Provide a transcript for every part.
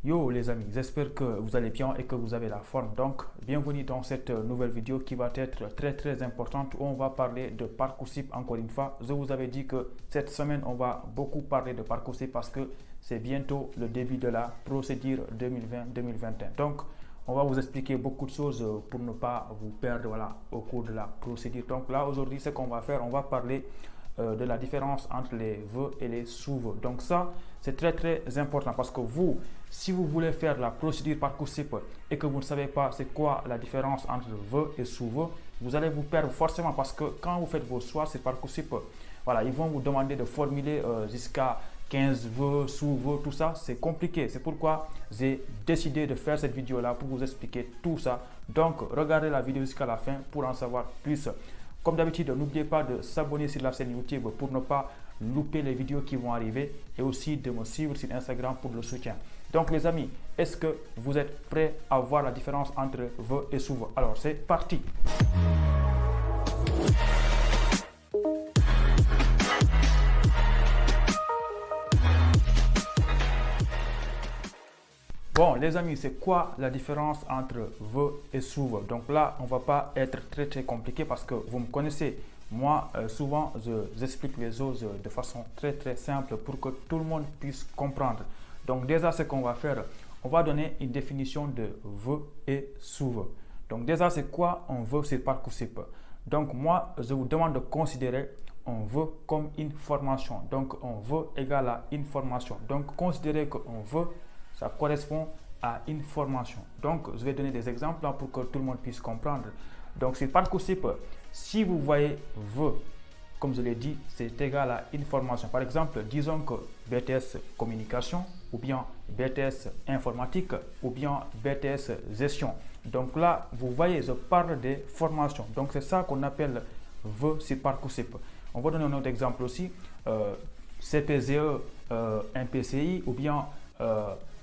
Yo les amis, j'espère que vous allez bien et que vous avez la forme. Donc, bienvenue dans cette nouvelle vidéo qui va être très importante où on va parler de Parcoursup encore une fois. Je vous avais dit que cette semaine, on va beaucoup parler de Parcoursup parce que c'est bientôt le début de la procédure 2020-2021. Donc, on va vous expliquer beaucoup de choses pour ne pas vous perdre au cours de la procédure. Donc là, aujourd'hui, ce qu'on va faire, on va parler de la différence entre les vœux et les sous-vœux. Donc ça, c'est très important parce que vous, si vous voulez faire la procédure Parcoursup et que vous ne savez pas c'est quoi la différence entre vœux et sous-vœux, vous allez vous perdre forcément parce que quand vous faites vos choix sur Parcoursup, ils vont vous demander de formuler jusqu'à 15 vœux, sous-vœux, tout ça, c'est compliqué. C'est pourquoi j'ai décidé de faire cette vidéo-là pour vous expliquer tout ça. Donc, regardez la vidéo jusqu'à la fin pour en savoir plus. Comme d'habitude, n'oubliez pas de s'abonner sur la chaîne YouTube pour ne pas louper les vidéos qui vont arriver et aussi de me suivre sur Instagram pour le soutien. Donc les amis, est-ce que vous êtes prêts à voir la différence entre vœux et sous-vœux? Alors c'est parti! Bon les amis, c'est quoi la différence entre vœux et sous-vœux? Donc là, on va pas être très compliqué parce que vous me connaissez. Moi, souvent, j'explique les choses de façon très simple pour que tout le monde puisse comprendre. Donc déjà, ce qu'on va faire, on va donner une définition de vœux et sous-vœux. Donc déjà, c'est quoi un vœu sur Parcoursup? Donc moi, je vous demande de considérer un vœu comme une formation. Donc un vœu égale à une formation. Donc considérez qu'un vœu, ça correspond à une formation. Donc, je vais donner des exemples pour que tout le monde puisse comprendre. Donc, sur Parcoursup, si vous voyez vœu, comme je l'ai dit, c'est égal à une formation. Par exemple, disons que BTS communication, ou bien BTS informatique, ou bien BTS gestion. Donc là, vous voyez, je parle des formations. Donc, c'est ça qu'on appelle vœu sur Parcoursup. On va donner un autre exemple aussi. CPZE, MPCI, ou bien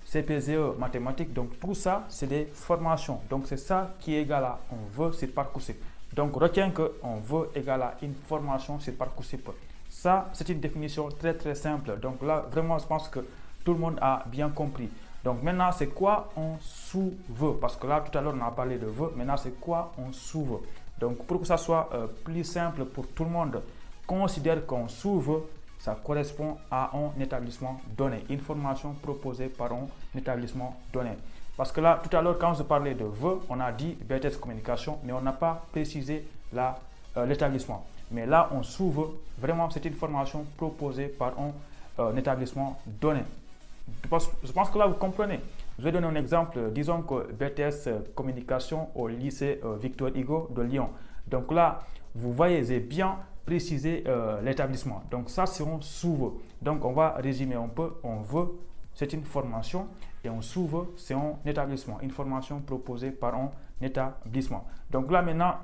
CPZE mathématiques, donc tout ça c'est des formations. Donc c'est ça qui est égal à un vœu sur Parcoursup. Donc retiens que un vœu égale à une formation sur Parcoursup. Ça c'est une définition très simple. Donc là vraiment je pense que tout le monde a bien compris. Donc maintenant c'est quoi un sous-vœu? Parce que là tout à l'heure on a parlé de vœu, maintenant c'est quoi un sous-vœu? Donc pour que ça soit plus simple pour tout le monde, considère qu'un sous-vœu ça correspond à un établissement donné, une formation proposée par un établissement donné. Parce que là, tout à l'heure, quand je parlais de vœux, on a dit BTS communication, mais on n'a pas précisé l'établissement. Mais là, on sous-vœu, vraiment, c'est une formation proposée par un établissement donné. Je pense que là, vous comprenez. Je vais donner un exemple. Disons que BTS communication au lycée Victor Hugo de Lyon. Donc là, vous voyez, j'ai bien préciser l'établissement. Donc ça c'est un sous-vœu. Donc on va résumer un peu. Un vœu c'est une formation et un sous-vœu c'est un établissement, une formation proposée par un établissement. Donc là maintenant,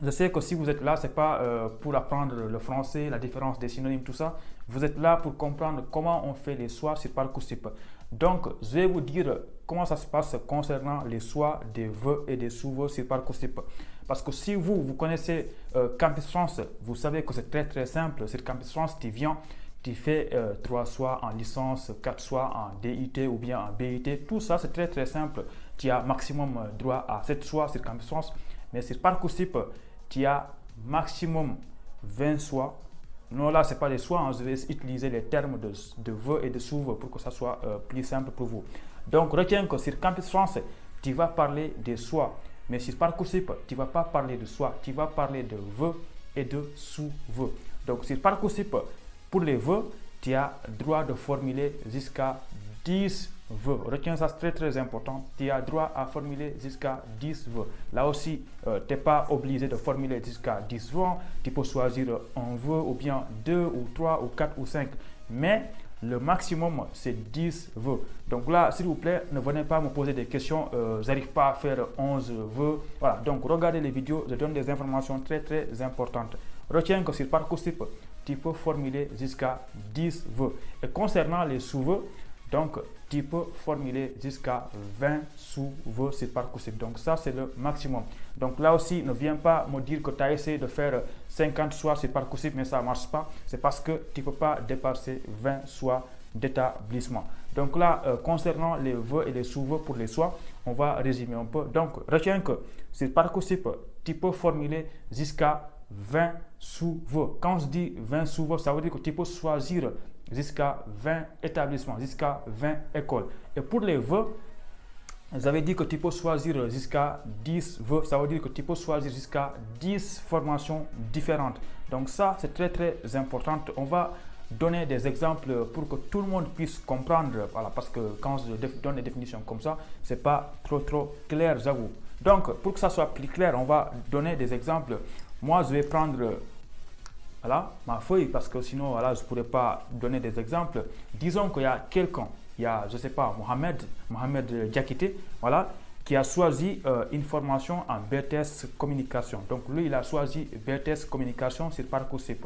je sais que si vous êtes là, c'est pas pour apprendre le français, la différence des synonymes, tout ça. Vous êtes là pour comprendre comment on fait les choix sur Parcoursup. Donc, je vais vous dire comment ça se passe concernant les choix des vœux et des sous-vœux sur Parcoursup. Parce que si vous connaissez Campus France, vous savez que c'est très simple. Sur Campus France, tu fais 3 choix en licence, 4 choix en DUT ou bien en BUT. Tout ça, c'est très simple. Tu as maximum droit à 7 choix sur Campus France. Mais sur Parcoursup, tu as maximum 20 choix. Non, là, ce n'est pas des choix. Je vais utiliser les termes de vœux et de sous-vœux pour que ça soit plus simple pour vous. Donc, retiens que sur Campus France, tu vas parler des choix. Mais sur Parcoursup, tu ne vas pas parler de choix. Tu vas parler de vœux et de sous-vœux. Donc, sur Parcoursup, pour les vœux, tu as droit de formuler jusqu'à 10 vœux. Retiens ça, c'est très important. Tu as droit à formuler jusqu'à 10 vœux. Là aussi, tu n'es pas obligé de formuler jusqu'à 10 vœux. Tu peux choisir un vœu ou bien 2 ou 3 ou 4 ou 5. Mais le maximum, c'est 10 vœux. Donc là, s'il vous plaît, ne venez pas me poser des questions. J'arrive pas à faire 11 vœux. Voilà, donc regardez les vidéos. Je donne des informations très importantes. Retiens que sur Parcoursup, tu peux formuler jusqu'à 10 vœux. Et concernant les sous-vœux, donc, tu peux formuler jusqu'à 20 sous-vœux sur Parcoursup. Donc, ça, c'est le maximum. Donc, là aussi, ne viens pas me dire que tu as essayé de faire 50 choix sur Parcoursup, mais ça ne marche pas. C'est parce que tu ne peux pas dépasser 20 choix d'établissement. Donc là, concernant les vœux et les sous-vœux pour les soins, on va résumer un peu. Donc, retiens que sur Parcoursup, tu peux formuler jusqu'à 20 sous-vœux. Quand je dis 20 sous-vœux, ça veut dire que tu peux choisir jusqu'à 20 établissements, jusqu'à 20 écoles. Et pour les vœux, vous avez dit que tu peux choisir jusqu'à 10 vœux, ça veut dire que tu peux choisir jusqu'à 10 formations différentes. Donc ça, c'est très très important. On va donner des exemples pour que tout le monde puisse comprendre, voilà, parce que quand je donne des définitions comme ça, c'est pas trop clair, j'avoue. Donc, pour que ça soit plus clair, on va donner des exemples. Moi, je vais prendre voilà, ma feuille parce que sinon, voilà, je ne pourrais pas donner des exemples. Disons qu'il y a quelqu'un, il y a, je ne sais pas, Mohamed Diakité, voilà, qui a choisi une formation en BTS Communication. Donc, lui, il a choisi BTS Communication sur Parcoursup.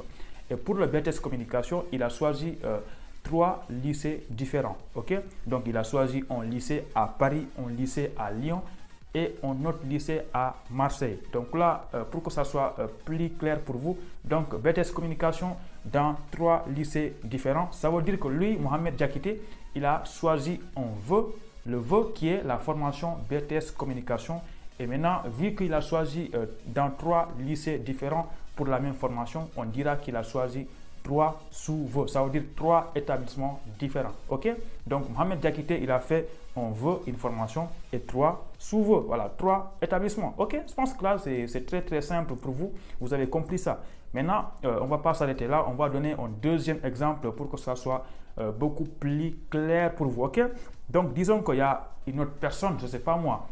Et pour le BTS Communication, il a choisi 3 lycées différents. Ok? Donc, il a choisi un lycée à Paris, un lycée à Lyon et un autre lycée à Marseille. Donc là, pour que ça soit plus clair pour vous, donc BTS Communication dans 3 lycées différents, ça veut dire que lui, Mohamed Diakité, il a choisi un vœu, le vœu qui est la formation BTS Communication. Et maintenant, vu qu'il a choisi dans 3 lycées différents pour la même formation, on dira qu'il a choisi 3 sous-vœux. Ça veut dire 3 établissements différents. Ok? Donc, Mohamed Diakité, il a fait un vœu, une formation et 3 sous-vœux. Voilà, 3 établissements. Ok? Je pense que là, c'est très très simple pour vous. Vous avez compris ça. Maintenant, on ne va pas s'arrêter là. On va donner un deuxième exemple pour que ça soit beaucoup plus clair pour vous. Ok? Donc, disons qu'il y a une autre personne, je ne sais pas moi,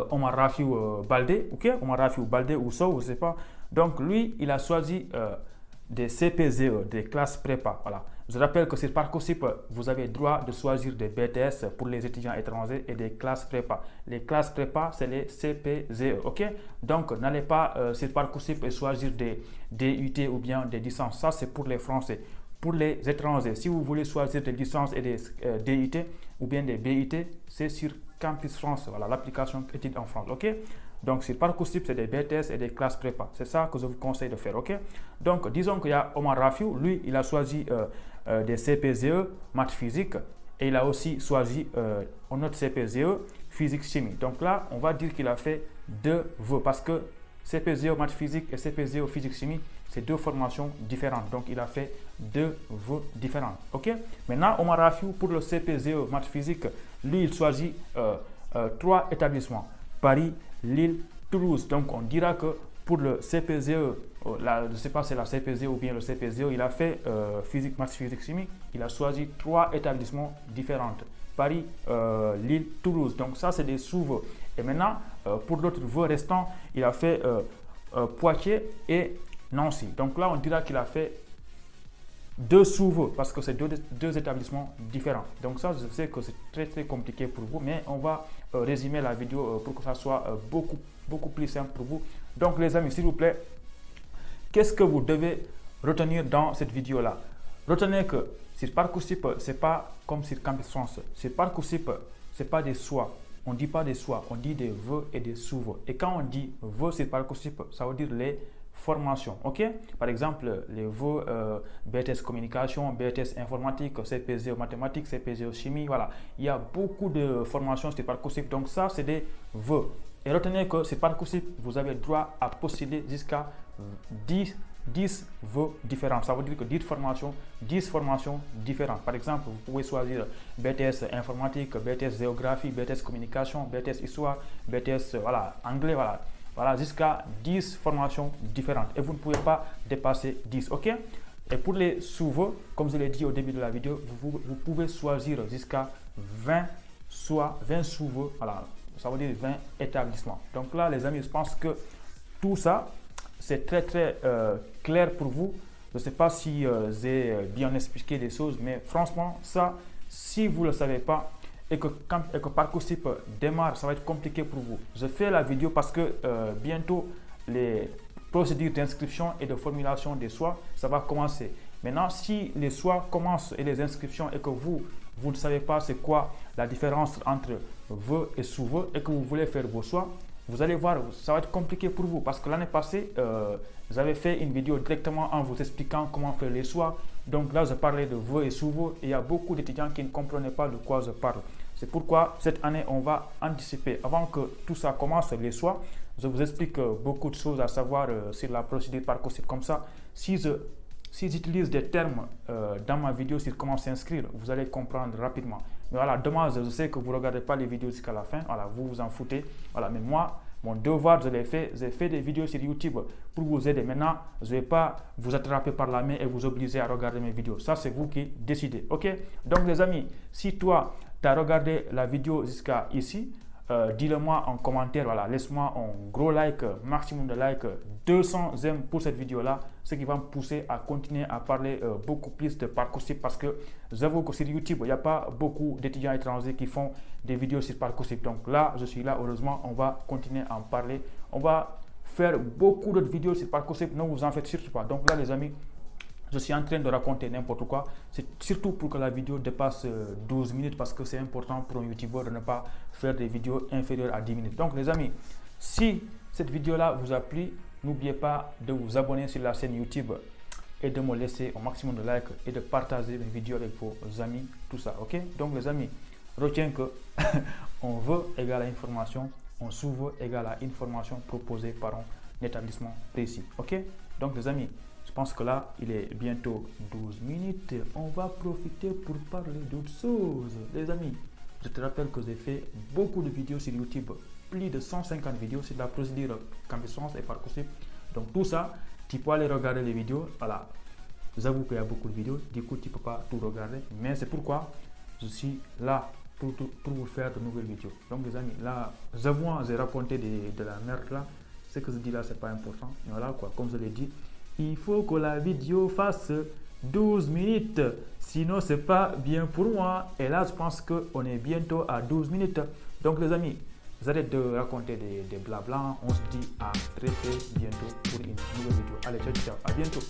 Omar Rafiou Baldé, ok? Omar Rafiou Baldé ou Sow, je ne sais pas. Donc, lui, il a choisi des CPZE, des classes prépa. Voilà. Je rappelle que sur Parcoursup, vous avez le droit de choisir des BTS pour les étudiants étrangers et des classes prépa. Les classes prépa, c'est les CPZE, ok? Donc, n'allez pas sur Parcoursup et choisir des DUT ou bien des licences. Ça, c'est pour les Français. Pour les étrangers, si vous voulez choisir des licences et des DUT ou bien des BUT, c'est sur Campus France, voilà, l'application études en France, ok? Donc, sur Parcoursup, c'est des BTS et des classes prépa. C'est ça que je vous conseille de faire, ok? Donc, disons qu'il y a Omar Rafiou, lui, il a choisi des CPZE, maths physique, et il a aussi choisi un autre CPZE, physique chimie. Donc là, on va dire qu'il a fait 2 vœux, parce que CPZE, maths physique et CPZE, physique chimie, c'est 2 formations différentes. Donc, il a fait 2 vœux différents, ok? Maintenant, Omar Rafiou, pour le CPZE, maths physique, lui, il choisit 3 établissements, Paris, Lille, Toulouse. Donc, on dira que pour le CPZE, je ne sais pas si c'est la CPZE ou bien le CPZE, il a fait physique, maths, physique, chimie. Il a choisi 3 établissements différents. Paris, Lille, Toulouse. Donc, ça, c'est des sous-vœux. Et maintenant, pour l'autre vœu restant, il a fait Poitiers et Nancy. Donc là, on dira qu'il a fait 2 sous-vœux parce que c'est deux établissements différents. Donc ça, je sais que c'est très très compliqué pour vous, mais on va résumer la vidéo pour que ça soit beaucoup plus simple pour vous. Donc les amis, s'il vous plaît, qu'est-ce que vous devez retenir dans cette vidéo-là? Retenez que sur Parcoursup, ce n'est pas comme sur Campus France. Sur Parcoursup, ce n'est pas des choix. On ne dit pas des choix, on dit des vœux et des sous-vœux. Et quand on dit vœux sur Parcoursup, ça veut dire les formations, ok? Par exemple, les vœux BTS Communication, BTS Informatique, CPZE Mathématiques, CPZE Chimie, voilà. Il y a beaucoup de formations sur Parcoursup, donc ça, c'est des vœux. Et retenez que sur Parcoursup, vous avez le droit à postuler jusqu'à 10 vœux différents. Ça veut dire que 10 formations différentes. Par exemple, vous pouvez choisir BTS Informatique, BTS Géographie, BTS Communication, BTS Histoire, BTS Anglais, voilà, jusqu'à 10 formations différentes. Et vous ne pouvez pas dépasser 10, ok? Et pour les sous-vœux, comme je l'ai dit au début de la vidéo, vous pouvez choisir jusqu'à 20 sous-vœux, voilà, ça veut dire 20 établissements. Donc là, les amis, je pense que tout ça, c'est très très clair pour vous. Je ne sais pas si j'ai bien expliqué les choses, mais franchement, ça, si vous ne le savez pas, et que Parcoursup démarre, ça va être compliqué pour vous. Je fais la vidéo parce que bientôt les procédures d'inscription et de formulation des choix, ça va commencer. Maintenant, si les choix commencent et les inscriptions et que vous ne savez pas c'est quoi la différence entre vœux et sous-vœux et que vous voulez faire vos choix, vous allez voir, ça va être compliqué pour vous parce que l'année passée, j'avais fait une vidéo directement en vous expliquant comment faire les choix. Donc là, je parlais de veut et sous-veut et il y a beaucoup d'étudiants qui ne comprenaient pas de quoi je parle. C'est pourquoi cette année, on va anticiper. Avant que tout ça commence les soirs, je vous explique beaucoup de choses à savoir sur la procédure Parcoursup. Comme ça, si j'utilise des termes dans ma vidéo sur comment s'inscrire, vous allez comprendre rapidement. Mais voilà, dommage, je sais que vous ne regardez pas les vidéos jusqu'à la fin. Voilà, vous vous en foutez. Voilà, mais moi, mon devoir, je l'ai fait. J'ai fait des vidéos sur YouTube pour vous aider. Maintenant, je ne vais pas vous attraper par la main et vous obliger à regarder mes vidéos. Ça, c'est vous qui décidez. OK? Donc, les amis, si toi, tu as regardé la vidéo jusqu'à ici, dis-le-moi en commentaire. Voilà, laisse-moi un gros like, maximum de like, 200 j'aime pour cette vidéo-là, ce qui va me pousser à continuer à parler beaucoup plus de Parcoursup parce que j'avoue que sur YouTube, il n'y a pas beaucoup d'étudiants étrangers qui font des vidéos sur Parcoursup. Donc là, je suis là, heureusement, on va continuer à en parler. On va faire beaucoup d'autres vidéos sur Parcoursup, ne vous en faites surtout pas. Donc là, les amis, je suis en train de raconter n'importe quoi. C'est surtout pour que la vidéo dépasse 12 minutes parce que c'est important pour un YouTubeur de ne pas faire des vidéos inférieures à 10 minutes. Donc les amis, si cette vidéo-là vous a plu, n'oubliez pas de vous abonner sur la chaîne YouTube et de me laisser au maximum de likes et de partager mes vidéos avec vos amis, tout ça, ok? Donc les amis, retiens que on veut égale à information, on sous-veut égale à information proposée par un établissement précis, ok? Donc les amis, je pense que là, il est bientôt 12 minutes. On va profiter pour parler d'autres choses. Les amis, je te rappelle que j'ai fait beaucoup de vidéos sur YouTube. Plus de 150 vidéos sur la procédure Campus France et Parcoursup. Donc tout ça, tu peux aller regarder les vidéos. Voilà, j'avoue qu'il y a beaucoup de vidéos. Du coup, tu ne peux pas tout regarder. Mais c'est pourquoi je suis là pour vous faire de nouvelles vidéos. Donc les amis, là, j'avoue, j'ai raconté de la merde là. Ce que je dis là, c'est pas important. Voilà quoi, comme je l'ai dit. Il faut que la vidéo fasse 12 minutes, sinon c'est pas bien pour moi. Et là, je pense qu'on est bientôt à 12 minutes. Donc les amis, j'arrête de raconter des blabla. On se dit à très bientôt pour une nouvelle vidéo. Allez, ciao, ciao, à bientôt.